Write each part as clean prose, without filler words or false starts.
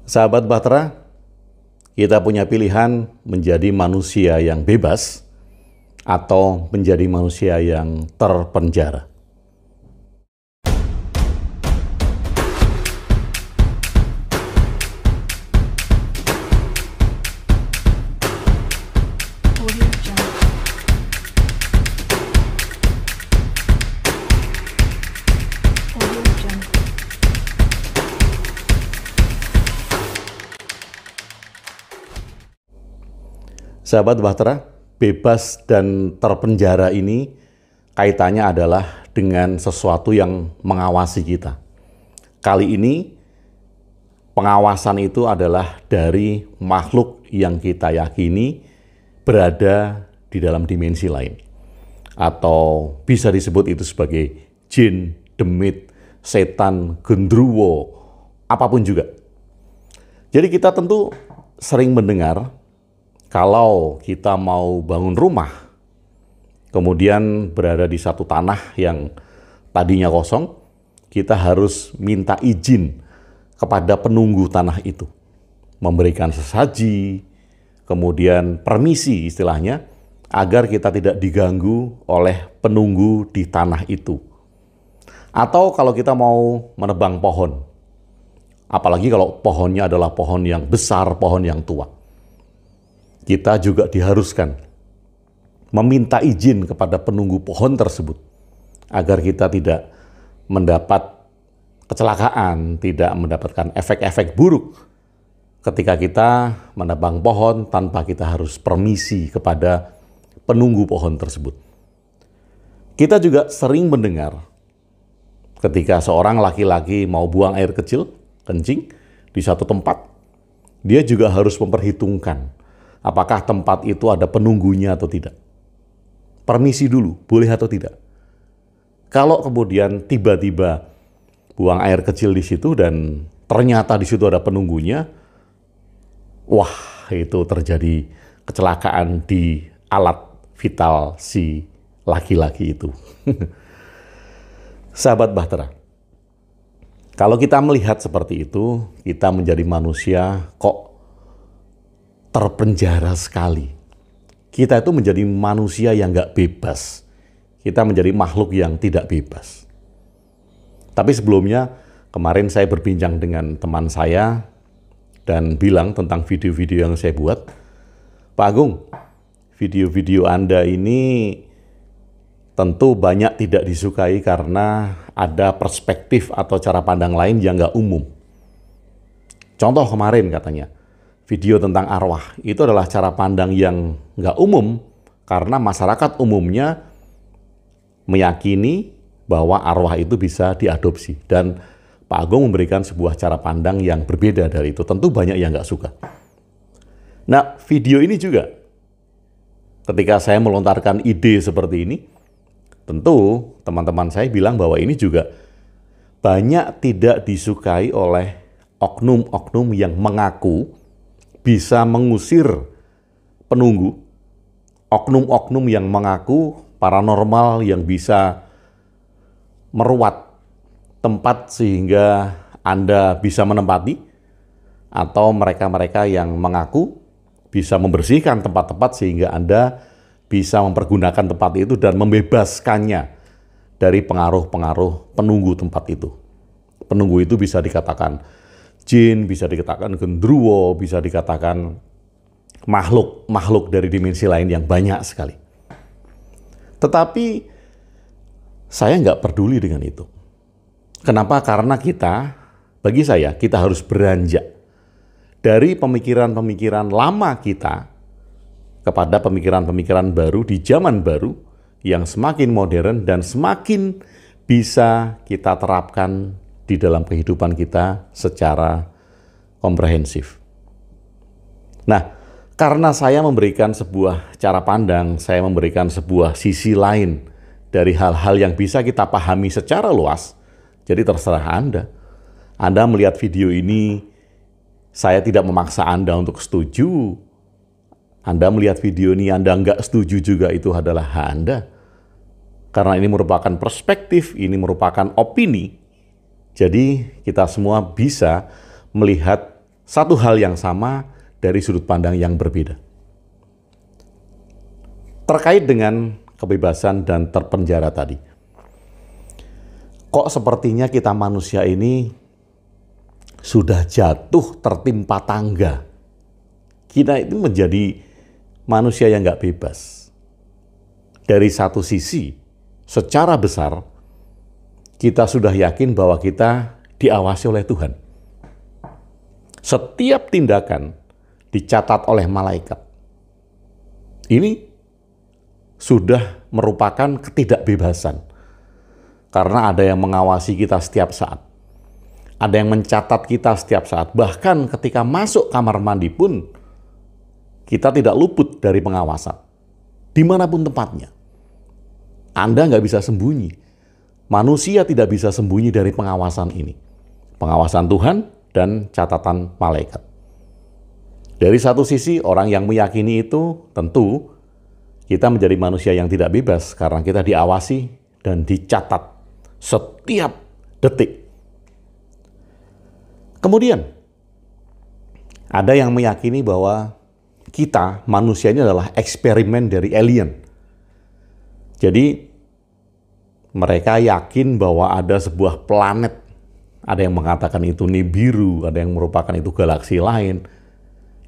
Sahabat Bahtera, kita punya pilihan menjadi manusia yang bebas atau menjadi manusia yang terpenjara. Sahabat Bahtera, bebas dan terpenjara ini kaitannya adalah dengan sesuatu yang mengawasi kita. Kali ini pengawasan itu adalah dari makhluk yang kita yakini berada di dalam dimensi lain. Atau bisa disebut itu sebagai jin, demit, setan, gendruwo, apapun juga. Jadi kita tentu sering mendengar kalau kita mau bangun rumah, kemudian berada di satu tanah yang tadinya kosong, kita harus minta izin kepada penunggu tanah itu. Memberikan sesaji, kemudian permisi istilahnya, agar kita tidak diganggu oleh penunggu di tanah itu. Atau kalau kita mau menebang pohon, apalagi kalau pohonnya adalah pohon yang besar, pohon yang tua. Kita juga diharuskan meminta izin kepada penunggu pohon tersebut agar kita tidak mendapat kecelakaan, tidak mendapatkan efek-efek buruk ketika kita menebang pohon tanpa kita harus permisi kepada penunggu pohon tersebut. Kita juga sering mendengar ketika seorang laki-laki mau buang air kecil, kencing, di satu tempat, dia juga harus memperhitungkan apakah tempat itu ada penunggunya atau tidak. Permisi dulu, boleh atau tidak. Kalau kemudian tiba-tiba buang air kecil di situ dan ternyata di situ ada penunggunya, wah, itu terjadi kecelakaan di alat vital si laki-laki itu. Sahabat Bahtera, kalau kita melihat seperti itu, kita menjadi manusia kok terpenjara sekali. Kita itu menjadi manusia yang nggak bebas. Kita menjadi makhluk yang tidak bebas. Tapi sebelumnya, kemarin saya berbincang dengan teman saya dan bilang tentang video-video yang saya buat. Pak Agung, video-video Anda ini tentu banyak tidak disukai karena ada perspektif atau cara pandang lain yang nggak umum. Contoh kemarin katanya, video tentang arwah, itu adalah cara pandang yang nggak umum karena masyarakat umumnya meyakini bahwa arwah itu bisa diadopsi. Dan Pak Agung memberikan sebuah cara pandang yang berbeda dari itu. Tentu banyak yang nggak suka. Nah, video ini juga, ketika saya melontarkan ide seperti ini, tentu teman-teman saya bilang bahwa ini juga banyak tidak disukai oleh oknum-oknum yang mengaku bisa mengusir penunggu, oknum-oknum yang mengaku paranormal yang bisa meruat tempat sehingga Anda bisa menempati, atau mereka-mereka yang mengaku bisa membersihkan tempat-tempat sehingga Anda bisa mempergunakan tempat itu dan membebaskannya dari pengaruh-pengaruh penunggu tempat itu. Penunggu itu bisa dikatakan jin, bisa dikatakan gendruwo, bisa dikatakan makhluk dari dimensi lain yang banyak sekali. Tetapi saya nggak peduli dengan itu. Kenapa? Karena bagi saya, kita harus beranjak dari pemikiran-pemikiran lama kita kepada pemikiran-pemikiran baru di zaman baru yang semakin modern dan semakin bisa kita terapkan di dalam kehidupan kita secara komprehensif. Nah, karena saya memberikan sebuah cara pandang, saya memberikan sebuah sisi lain dari hal-hal yang bisa kita pahami secara luas, jadi terserah Anda. Anda melihat video ini, saya tidak memaksa Anda untuk setuju. Anda melihat video ini, Anda nggak setuju juga, itu adalah hak Anda. Karena ini merupakan perspektif, ini merupakan opini. Jadi kita semua bisa melihat satu hal yang sama dari sudut pandang yang berbeda. Terkait dengan kebebasan dan terpenjara tadi. Kok sepertinya kita manusia ini sudah jatuh tertimpa tangga. Kita itu menjadi manusia yang nggak bebas. Dari satu sisi, secara besar, kita sudah yakin bahwa kita diawasi oleh Tuhan. Setiap tindakan dicatat oleh malaikat. Ini sudah merupakan ketidakbebasan. Karena ada yang mengawasi kita setiap saat. Ada yang mencatat kita setiap saat. Bahkan ketika masuk kamar mandi pun, kita tidak luput dari pengawasan. Dimanapun tempatnya. Anda nggak bisa sembunyi. Manusia tidak bisa sembunyi dari pengawasan ini. Pengawasan Tuhan dan catatan malaikat. Dari satu sisi, orang yang meyakini itu tentu kita menjadi manusia yang tidak bebas karena kita diawasi dan dicatat setiap detik. Kemudian, ada yang meyakini bahwa kita, manusia ini adalah eksperimen dari alien. Jadi, mereka yakin bahwa ada sebuah planet. Ada yang mengatakan itu Nibiru, ada yang merupakan itu galaksi lain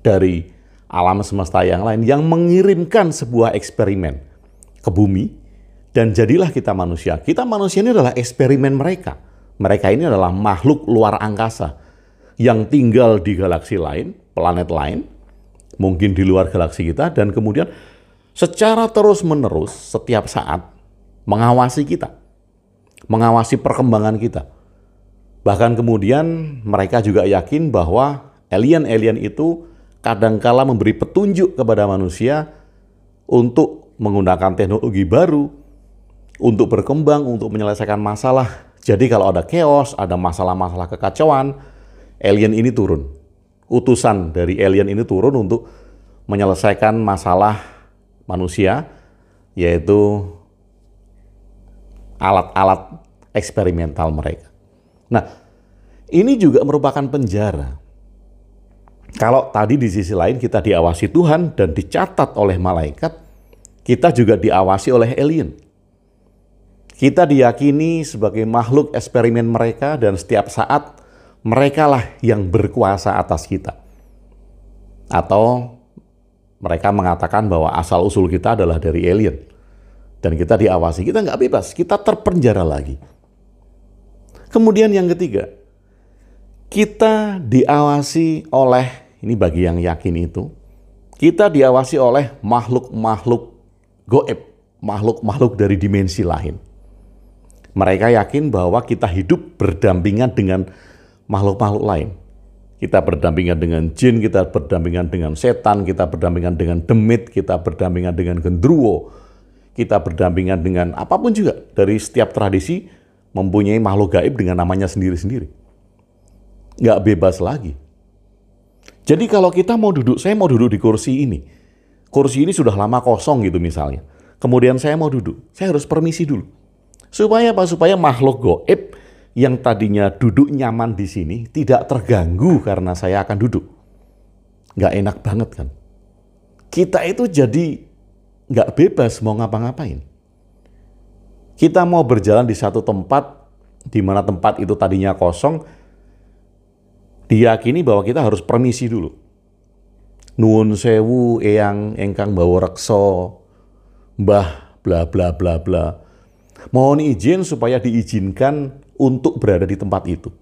dari alam semesta yang lain yang mengirimkan sebuah eksperimen ke bumi dan jadilah kita manusia. Kita manusia ini adalah eksperimen mereka. Mereka ini adalah makhluk luar angkasa yang tinggal di galaksi lain, planet lain, mungkin di luar galaksi kita, dan kemudian secara terus-menerus setiap saat mengawasi kita, mengawasi perkembangan kita. Bahkan kemudian mereka juga yakin bahwa alien-alien itu kadangkala memberi petunjuk kepada manusia untuk menggunakan teknologi baru, untuk berkembang, untuk menyelesaikan masalah. Jadi kalau ada chaos, ada masalah-masalah kekacauan, alien ini turun. Utusan dari alien ini turun untuk menyelesaikan masalah manusia, yaitu alat-alat eksperimental mereka. Nah, ini juga merupakan penjara. Kalau tadi di sisi lain kita diawasi Tuhan dan dicatat oleh malaikat, kita juga diawasi oleh alien. Kita diyakini sebagai makhluk eksperimen mereka dan setiap saat merekalah yang berkuasa atas kita. Atau mereka mengatakan bahwa asal-usul kita adalah dari alien. Dan kita diawasi, kita nggak bebas, kita terpenjara lagi. Kemudian yang ketiga, kita diawasi oleh, ini bagi yang yakin itu, kita diawasi oleh makhluk-makhluk goib, makhluk-makhluk dari dimensi lain. Mereka yakin bahwa kita hidup berdampingan dengan makhluk-makhluk lain. Kita berdampingan dengan jin, kita berdampingan dengan setan, kita berdampingan dengan demit, kita berdampingan dengan gendruwo, kita berdampingan dengan apapun juga. Dari setiap tradisi mempunyai makhluk gaib dengan namanya sendiri-sendiri. Nggak bebas lagi. Jadi kalau kita mau duduk, saya mau duduk di kursi ini. Kursi ini sudah lama kosong gitu misalnya. Kemudian saya mau duduk, saya harus permisi dulu. Supaya apa? Supaya makhluk gaib yang tadinya duduk nyaman di sini tidak terganggu karena saya akan duduk. Nggak enak banget kan? Kita itu jadi nggak bebas mau ngapa-ngapain. Kita mau berjalan di satu tempat, di mana tempat itu tadinya kosong, diyakini bahwa kita harus permisi dulu. Nuwun sewu eyang engkang bawa reksa, mbah bla bla bla bla. Mohon izin supaya diizinkan untuk berada di tempat itu.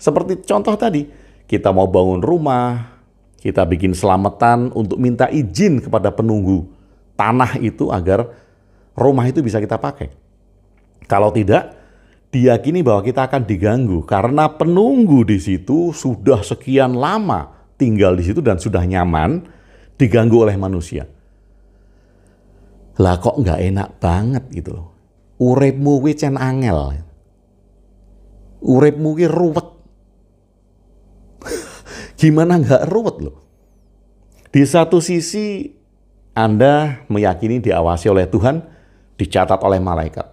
Seperti contoh tadi, kita mau bangun rumah, kita bikin selamatan untuk minta izin kepada penunggu tanah itu agar rumah itu bisa kita pakai. Kalau tidak, diyakini bahwa kita akan diganggu karena penunggu di situ sudah sekian lama tinggal di situ dan sudah nyaman, diganggu oleh manusia. Lah kok nggak enak banget gitu loh. Uripmu kuwi cen angel. Uripmu kuwi ruwet. Gimana nggak ruwet loh? Di satu sisi Anda meyakini diawasi oleh Tuhan, dicatat oleh malaikat.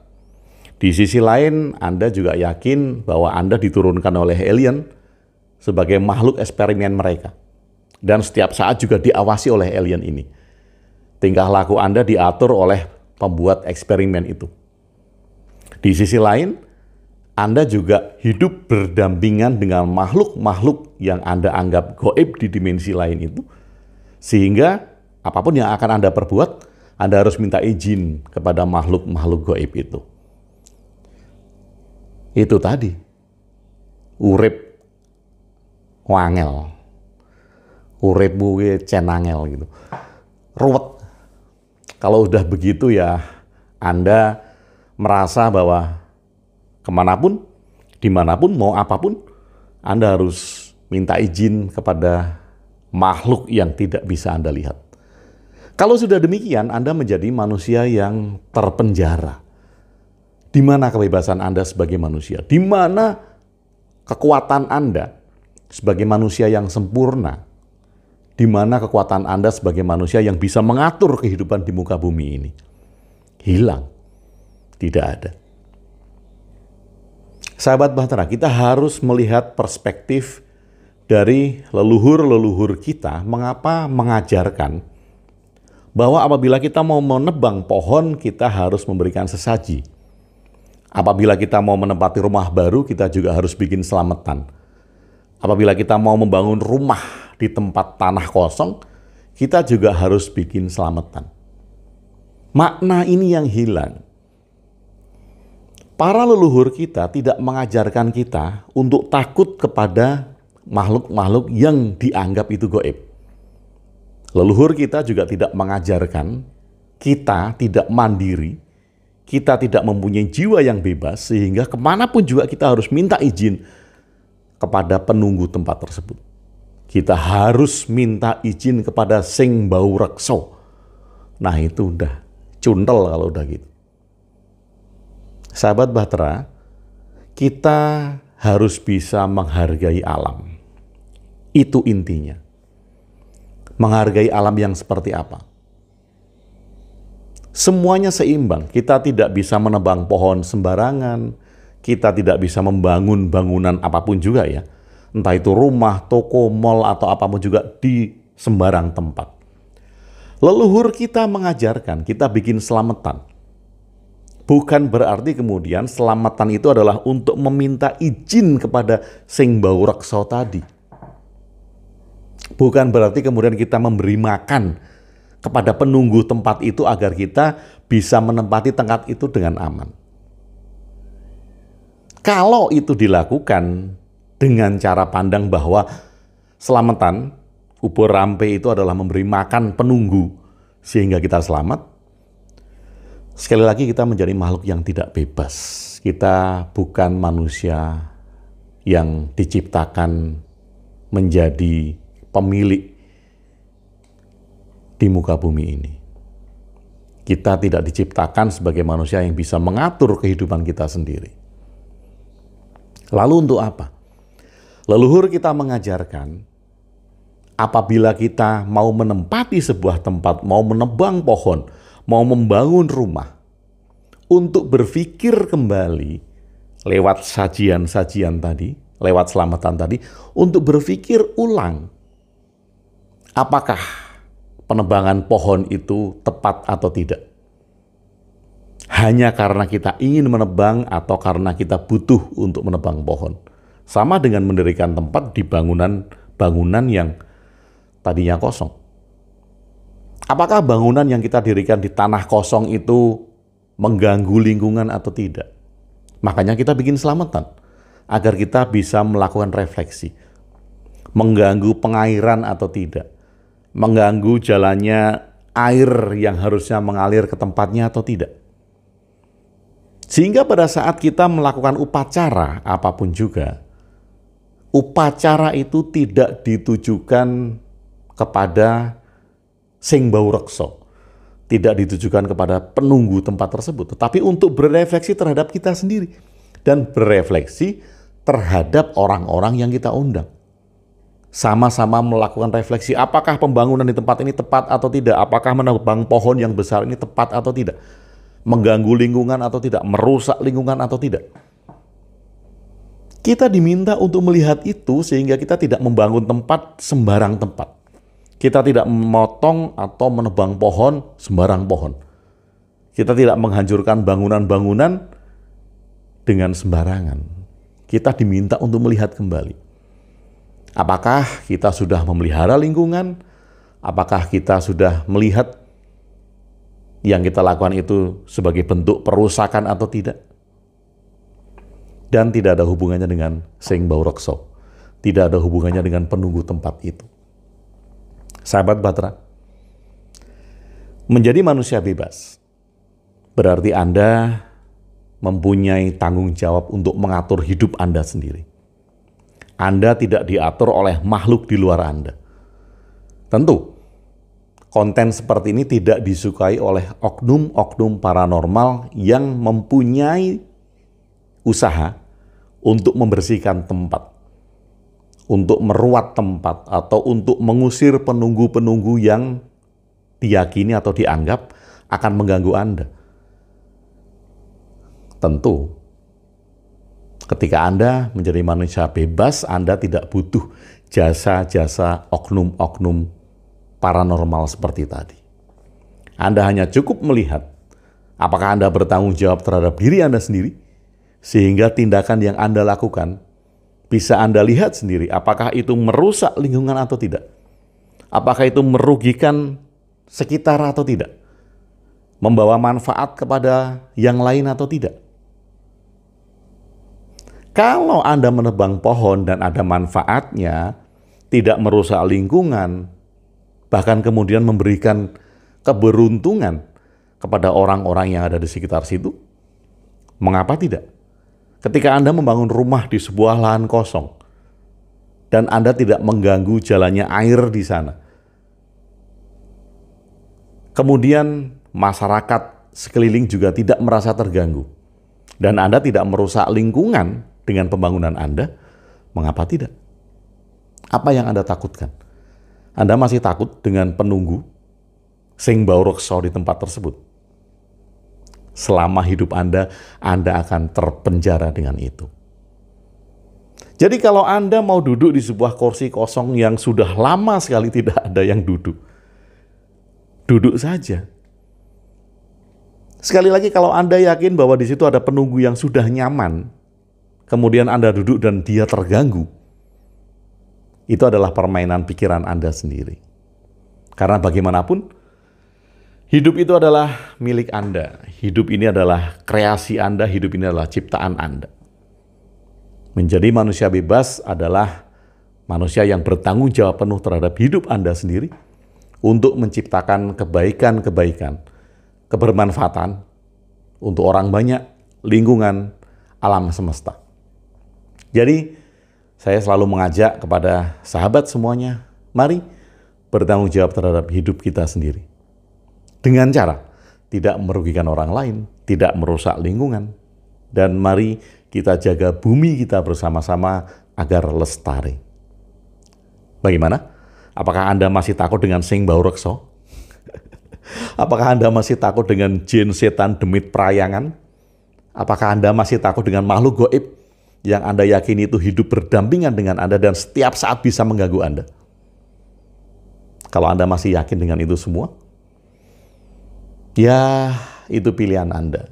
Di sisi lain, Anda juga yakin bahwa Anda diturunkan oleh alien sebagai makhluk eksperimen mereka. Dan setiap saat juga diawasi oleh alien ini. Tingkah laku Anda diatur oleh pembuat eksperimen itu. Di sisi lain, Anda juga hidup berdampingan dengan makhluk-makhluk yang Anda anggap gaib di dimensi lain itu. Sehingga apapun yang akan Anda perbuat, Anda harus minta izin kepada makhluk-makhluk gaib itu. Itu tadi, urip wangel, urip buwe cenangel gitu, ruwet. Kalau udah begitu ya, Anda merasa bahwa kemanapun, dimanapun, mau apapun, Anda harus minta izin kepada makhluk yang tidak bisa Anda lihat. Kalau sudah demikian, Anda menjadi manusia yang terpenjara. Di mana kebebasan Anda sebagai manusia? Di mana kekuatan Anda sebagai manusia yang sempurna? Di mana kekuatan Anda sebagai manusia yang bisa mengatur kehidupan di muka bumi ini? Hilang. Tidak ada. Sahabat Bahtera, kita harus melihat perspektif dari leluhur-leluhur kita, mengapa mengajarkan bahwa apabila kita mau menebang pohon, kita harus memberikan sesaji. Apabila kita mau menempati rumah baru, kita juga harus bikin selamatan. Apabila kita mau membangun rumah di tempat tanah kosong, kita juga harus bikin selamatan. Makna ini yang hilang. Para leluhur kita tidak mengajarkan kita untuk takut kepada makhluk-makhluk yang dianggap itu gaib. Leluhur kita juga tidak mengajarkan kita tidak mandiri, kita tidak mempunyai jiwa yang bebas, sehingga kemanapun juga kita harus minta izin kepada penunggu tempat tersebut. Kita harus minta izin kepada sing bau rekso. Nah itu udah cuntel kalau udah gitu. Sahabat Bahtera, kita harus bisa menghargai alam. Itu intinya. Menghargai alam yang seperti apa? Semuanya seimbang. Kita tidak bisa menebang pohon sembarangan. Kita tidak bisa membangun bangunan apapun juga ya. Entah itu rumah, toko, mal, atau apapun juga di sembarang tempat. Leluhur kita mengajarkan kita bikin selamatan. Bukan berarti kemudian selamatan itu adalah untuk meminta izin kepada sing bau rekso tadi. Bukan berarti kemudian kita memberi makan kepada penunggu tempat itu agar kita bisa menempati tempat itu dengan aman. Kalau itu dilakukan dengan cara pandang bahwa selamatan, ubur rampe itu adalah memberi makan penunggu sehingga kita selamat, sekali lagi kita menjadi makhluk yang tidak bebas. Kita bukan manusia yang diciptakan menjadi pemilik di muka bumi ini. Kita tidak diciptakan sebagai manusia yang bisa mengatur kehidupan kita sendiri. Lalu untuk apa? Leluhur kita mengajarkan apabila kita mau menempati sebuah tempat, mau menebang pohon, mau membangun rumah, untuk berpikir kembali lewat sajian-sajian tadi, lewat selamatan tadi, untuk berpikir ulang. Apakah penebangan pohon itu tepat atau tidak? Hanya karena kita ingin menebang atau karena kita butuh untuk menebang pohon. Sama dengan mendirikan tempat di bangunan yang tadinya kosong. Apakah bangunan yang kita dirikan di tanah kosong itu mengganggu lingkungan atau tidak? Makanya kita bikin selamatan, agar kita bisa melakukan refleksi. Mengganggu pengairan atau tidak? Mengganggu jalannya air yang harusnya mengalir ke tempatnya atau tidak? Sehingga pada saat kita melakukan upacara apapun juga, upacara itu tidak ditujukan kepada sing bau rekso, tidak ditujukan kepada penunggu tempat tersebut, tetapi untuk berefleksi terhadap kita sendiri dan berefleksi terhadap orang-orang yang kita undang. Sama-sama melakukan refleksi, apakah pembangunan di tempat ini tepat atau tidak, apakah menebang pohon yang besar ini tepat atau tidak, mengganggu lingkungan atau tidak, merusak lingkungan atau tidak. Kita diminta untuk melihat itu sehingga kita tidak membangun tempat sembarang tempat. Kita tidak memotong atau menebang pohon sembarang pohon. Kita tidak menghancurkan bangunan-bangunan dengan sembarangan. Kita diminta untuk melihat kembali. Apakah kita sudah memelihara lingkungan? Apakah kita sudah melihat yang kita lakukan itu sebagai bentuk perusakan atau tidak? Dan tidak ada hubungannya dengan sing bau rekso. Tidak ada hubungannya dengan penunggu tempat itu. Sahabat Bahtera, menjadi manusia bebas berarti Anda mempunyai tanggung jawab untuk mengatur hidup Anda sendiri. Anda tidak diatur oleh makhluk di luar Anda. Tentu, konten seperti ini tidak disukai oleh oknum-oknum paranormal yang mempunyai usaha untuk membersihkan tempat, untuk meruat tempat, atau untuk mengusir penunggu-penunggu yang diyakini atau dianggap akan mengganggu Anda. Tentu, ketika Anda menjadi manusia bebas, Anda tidak butuh jasa-jasa oknum-oknum paranormal seperti tadi. Anda hanya cukup melihat apakah Anda bertanggung jawab terhadap diri Anda sendiri, sehingga tindakan yang Anda lakukan bisa Anda lihat sendiri apakah itu merusak lingkungan atau tidak. Apakah itu merugikan sekitar atau tidak. Membawa manfaat kepada yang lain atau tidak. Kalau Anda menebang pohon dan ada manfaatnya, tidak merusak lingkungan, bahkan kemudian memberikan keberuntungan kepada orang-orang yang ada di sekitar situ, mengapa tidak? Ketika Anda membangun rumah di sebuah lahan kosong, dan Anda tidak mengganggu jalannya air di sana, kemudian masyarakat sekeliling juga tidak merasa terganggu, dan Anda tidak merusak lingkungan dengan pembangunan Anda, mengapa tidak? Apa yang Anda takutkan? Anda masih takut dengan penunggu sing bau rekso di tempat tersebut? Selama hidup Anda akan terpenjara dengan itu. Jadi kalau Anda mau duduk di sebuah kursi kosong yang sudah lama sekali tidak ada yang duduk, duduk saja. Sekali lagi, kalau Anda yakin bahwa di situ ada penunggu yang sudah nyaman, kemudian Anda duduk dan dia terganggu, itu adalah permainan pikiran Anda sendiri. Karena bagaimanapun, hidup itu adalah milik Anda. Hidup ini adalah kreasi Anda, hidup ini adalah ciptaan Anda. Menjadi manusia bebas adalah manusia yang bertanggung jawab penuh terhadap hidup Anda sendiri untuk menciptakan kebaikan-kebaikan, kebermanfaatan untuk orang banyak, lingkungan, alam semesta. Jadi, saya selalu mengajak kepada sahabat semuanya, mari bertanggung jawab terhadap hidup kita sendiri. Dengan cara tidak merugikan orang lain, tidak merusak lingkungan, dan mari kita jaga bumi kita bersama-sama agar lestari. Bagaimana? Apakah Anda masih takut dengan sing bau rekso? Apakah Anda masih takut dengan jin, setan, demit, perayangan? Apakah Anda masih takut dengan makhluk gaib yang Anda yakini itu hidup berdampingan dengan Anda dan setiap saat bisa mengganggu Anda? Kalau Anda masih yakin dengan itu semua, ya, itu pilihan Anda.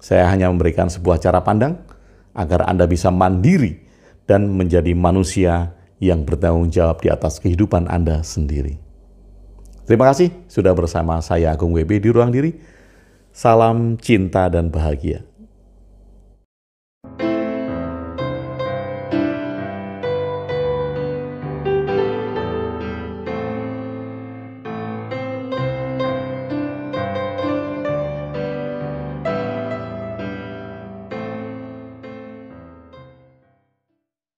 Saya hanya memberikan sebuah cara pandang agar Anda bisa mandiri dan menjadi manusia yang bertanggung jawab di atas kehidupan Anda sendiri. Terima kasih sudah bersama saya Agung WB di Ruang Diri. Salam cinta dan bahagia.